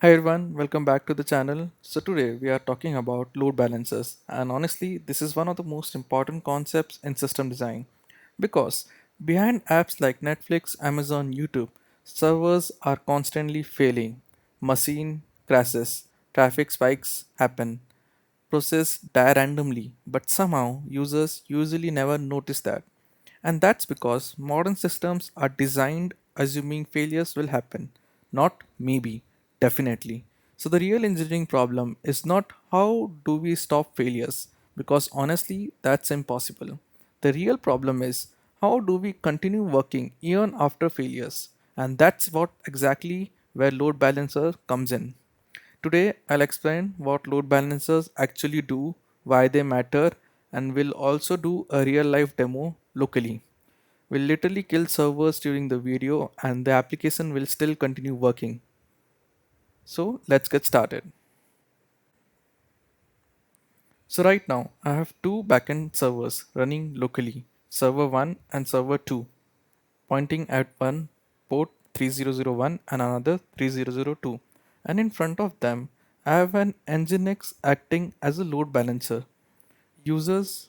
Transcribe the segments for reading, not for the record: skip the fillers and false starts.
Hi everyone, welcome back to the channel. So today we are talking about load balancers, and honestly this is one of the most important concepts in system design because behind apps like Netflix, Amazon, YouTube, servers are constantly failing, machine crashes, traffic spikes happen, process die randomly, but somehow users usually never notice that. And that's because modern systems are designed assuming failures will happen, not maybe, definitely. So the real engineering problem is not how do we stop failures, because honestly, that's impossible. The real problem is how do we continue working even after failures, and that's what exactly where load balancer comes in. Today, I'll explain what load balancers actually do, why they matter, and we'll also do a real life demo locally. We'll literally kill servers during the video and the application will still continue working. So let's get started. So right now I have two backend servers running locally, server 1 and server 2, pointing at one port 3001 and another 3002. And in front of them I have an Nginx acting as a load balancer. Users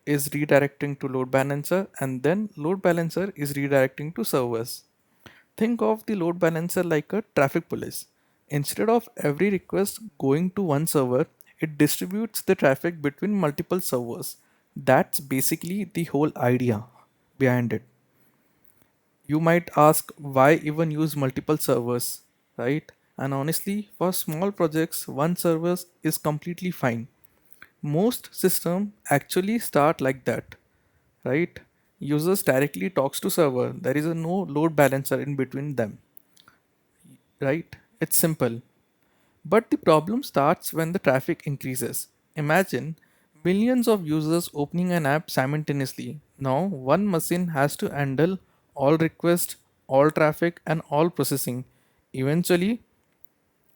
is redirecting to load balancer and then load balancer is redirecting to servers. Think of the load balancer like a traffic police. Instead of every request going to one server, it distributes the traffic between multiple servers. That's basically the whole idea behind it. You might ask why even use multiple servers, right? And honestly, for small projects, one server is completely fine. Most systems actually start like that, right? Users directly talks to server. There is a no load balancer in between them, right? It's simple. But the problem starts when the traffic increases. Imagine millions of users opening an app simultaneously. Now, one machine has to handle all requests, all traffic, and all processing. Eventually,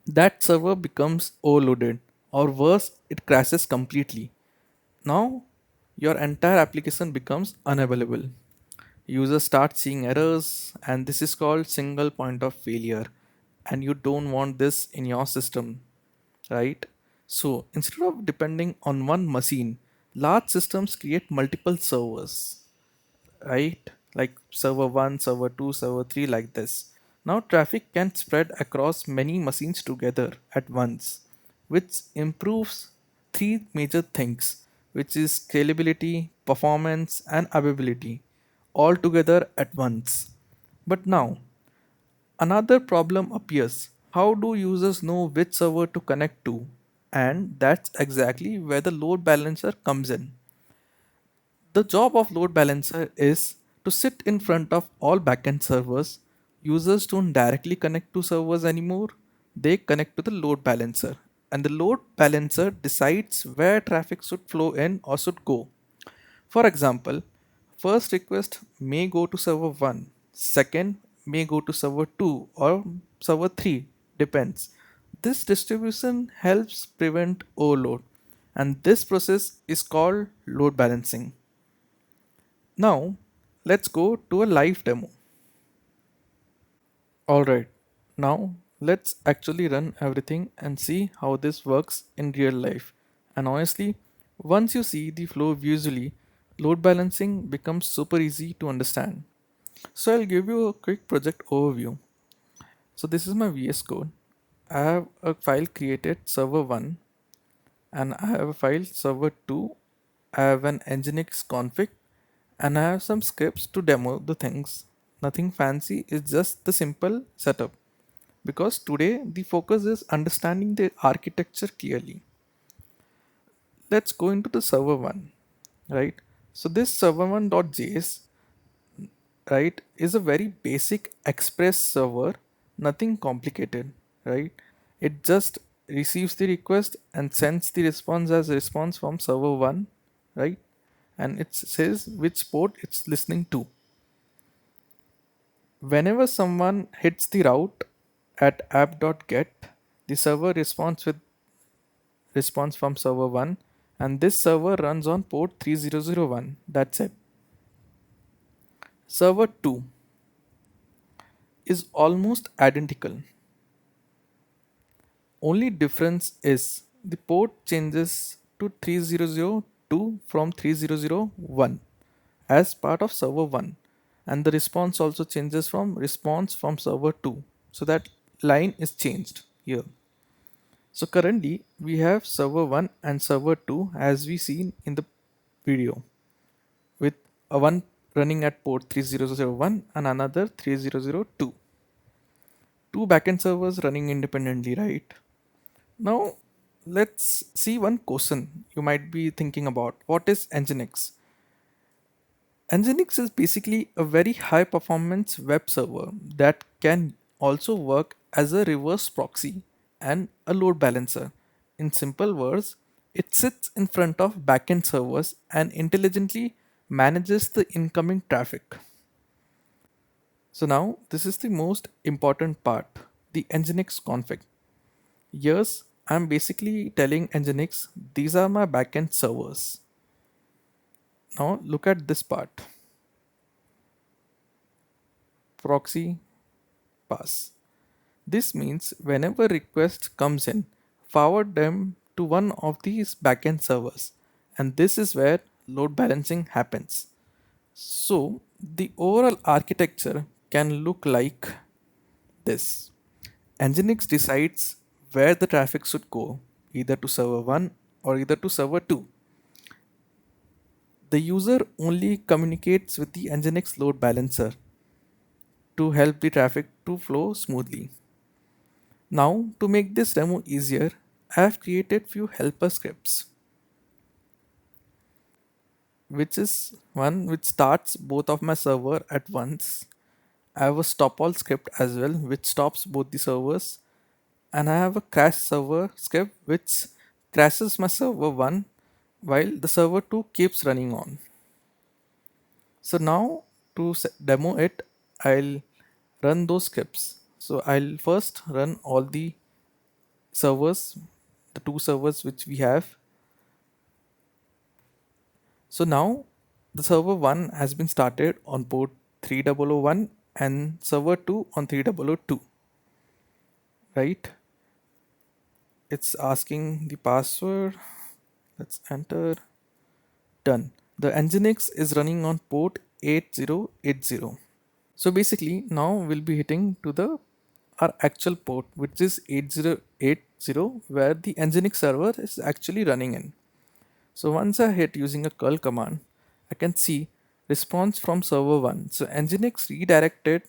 that server becomes overloaded, or worse, it crashes completely. Now, your entire application becomes unavailable. Users start seeing errors, and this is called single point of failure. And you don't want this in your system, right? So instead of depending on one machine, large systems create multiple servers, right? Like server 1, server 2, server 3, like this. Now traffic can spread across many machines together at once, which improves three major things, which is scalability, performance, and availability, all together at once. But now another problem appears. How do users know which server to connect to? And that's exactly where the load balancer comes in. The job of load balancer is to sit in front of all backend servers. Users don't directly connect to servers anymore. They connect to the load balancer. And the load balancer decides where traffic should flow in or should go. For example, first request may go to server 1, second may go to server 2 or server 3, depends. This distribution helps prevent overload, and this process is called load balancing. Now, let's go to a live demo. Alright, now let's actually run everything and see how this works in real life. And honestly, once you see the flow visually, load balancing becomes super easy to understand. So I'll give you a quick project overview. So this is my VS Code. I have a file created server 1 and I have a file server 2. I have an Nginx config and I have some scripts to demo the things. Nothing fancy, it's just the simple setup. Because today the focus is understanding the architecture clearly. Let's go into the server 1, right? So this server1.js, right, is a very basic Express server, nothing complicated, right? It just receives the request and sends the response as a response from server 1, right? And it says which port it's listening to. Whenever someone hits the route at app.get, the server responds with response from server 1, and this server runs on port 3001. That's it. Server 2 is almost identical. Only difference is the port changes to 3002 from 3001 as part of server 1, and the response also changes from response from server 2. So that line is changed here. So currently we have server 1 and server 2 as we seen in the video, with a one running at port 3001 and another 3002. Two backend servers running independently, right? Now, let's see one question you might be thinking about. What is Nginx? Nginx is basically a very high performance web server that can also work as a reverse proxy and a load balancer. In simple words, it sits in front of backend servers and intelligently manages the incoming traffic. So now this is the most important part, the Nginx config. Yes, I'm basically telling Nginx these are my backend servers. Now look at this part, proxy pass. This means whenever request comes in, forward them to one of these backend servers, and this is where load balancing happens. So the overall architecture can look like this. Nginx decides where the traffic should go, either to server 1 or either to server 2. The user only communicates with the Nginx load balancer to help the traffic to flow smoothly. Now, to make this demo easier, I have created few helper scripts, which is one which starts both of my server at once. I have a stop all script as well, which stops both the servers, and I have a crash server script which crashes my server 1 while the server 2 keeps running on. So now to demo it, I'll run those scripts. So I'll first run all the servers, the two servers which we have. So now the server 1 has been started on port 3001 and server 2 on 3002, right? It's asking the password. Let's enter. Done. The Nginx is running on port 8080. So basically now we'll be hitting to the our actual port, which is 8080, where the Nginx server is actually running in. So once I hit using a curl command, I can see response from server 1. So Nginx redirected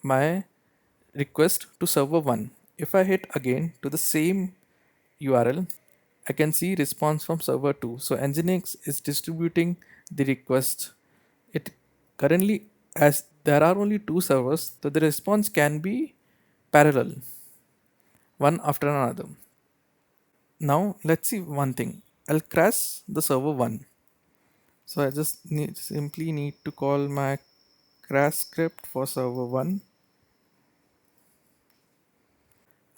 my request to server 1. If I hit again to the same URL, I can see response from server 2. So Nginx is distributing the request. It currently, as there are only two servers, so the response can be parallel, one after another. Now let's see one thing. I'll crash the server 1. So I just simply need to call my crash script for server 1,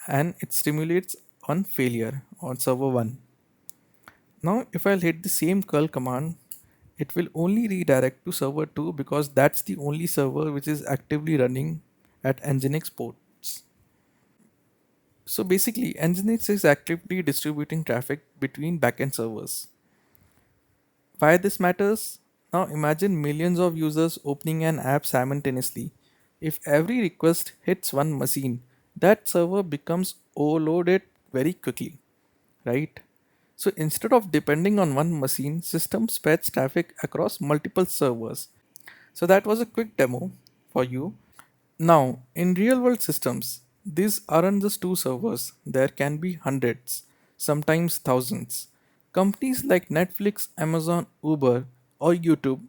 and it simulates on failure on server 1. Now if I'll hit the same curl command, it will only redirect to server 2 because that's the only server which is actively running at Nginx ports. So basically Nginx is actively distributing traffic between backend servers. Why this matters? Now imagine millions of users opening an app simultaneously. If every request hits one machine, that server becomes overloaded very quickly, right? So instead of depending on one machine, system spreads traffic across multiple servers. So that was a quick demo for you. Now, in real world systems, these aren't just two servers, there can be hundreds, sometimes thousands. Companies like Netflix, Amazon, Uber, or YouTube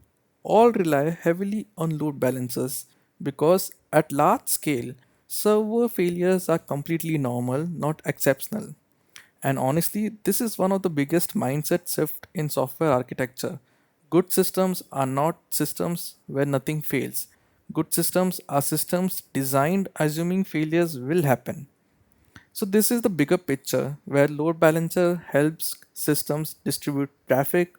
all rely heavily on load balancers because at large scale, server failures are completely normal, not exceptional. And honestly, this is one of the biggest mindset shift in software architecture. Good systems are not systems where nothing fails. Good systems are systems designed assuming failures will happen. So this is the bigger picture where load balancer helps systems distribute traffic,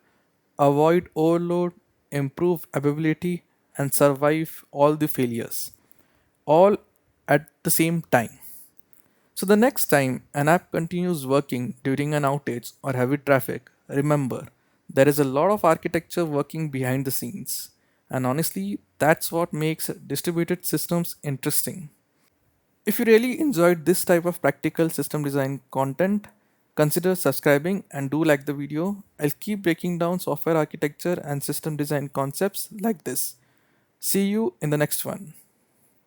avoid overload, improve availability, and survive all the failures all at the same time. So the next time an app continues working during an outage or heavy traffic, remember there is a lot of architecture working behind the scenes. And honestly, that's what makes distributed systems interesting. If you really enjoyed this type of practical system design content, consider subscribing and do like the video. I'll keep breaking down software architecture and system design concepts like this. See you in the next one.